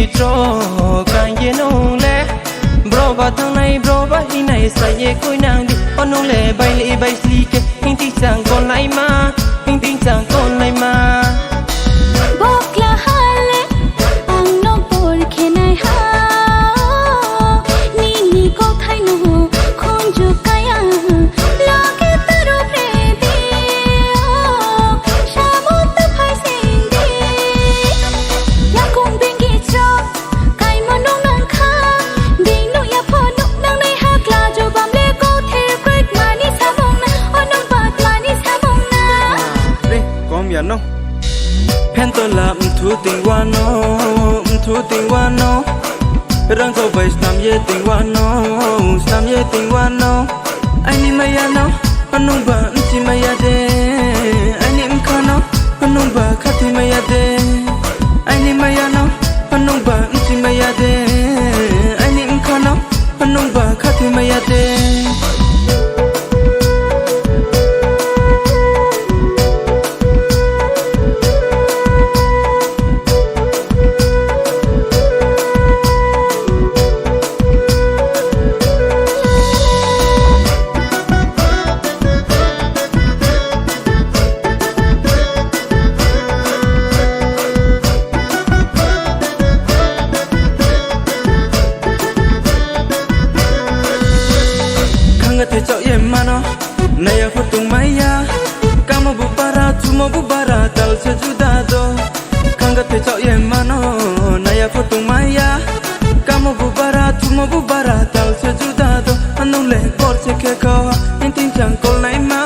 bingi tro kan ye nong le bro ba thang nai bro ba hi nai sa ye koi nang di onong le bai sli ke hing ti chang kon lai ma hing ti chang kon lai ma bokla hale ang no por khe nai ha ni ko thai no khon ju kaya lage taro pre de shamot phai sing de ya kong bingi cho kai mo nong nang kha ding no ya pho no nang nai ha kla jo bam le ko the quick mani sa mong na onong pat mani sa mong na re kom ya no pen to la thu ting wa no rang ko bai sam ye ting wa no ai ni ma ya no anong ba chi ma ya de ai ni m kha no anong ba kha ti ma ya de ai ni ma ya no anong ba chi ma ya de ai ni m kha no anong ba kha ti ma ya de te chao ye mano naya phutung maya kamo bu para chumo bu bara tal se juda do kanga te chao ye mano naya phutung maya kamo bu bara chumo bu bara tal se juda do anong le kor se ke ko tin chang kol nai ma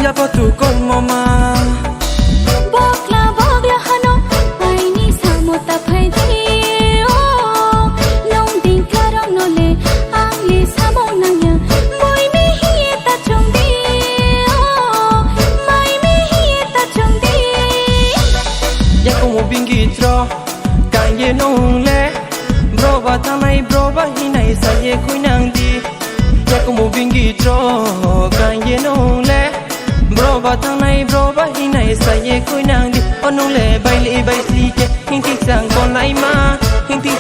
ya pa tu kol mo ma bokla hano ai ni samota phai thi o long ding karong no le ang le samong nang ya moi me hi ta chung di o mai me hi ta chung di ya ko mo bingi tro kan ye nong le bro ba thang nai bro ba hi nai sa ye koi nang di ya ko mo bingi tro kan ye nong le bro ba thang nai bro ba hi nai sa ye koi nang di onong le bai sli ke hing ti chang kon lai ma hing ti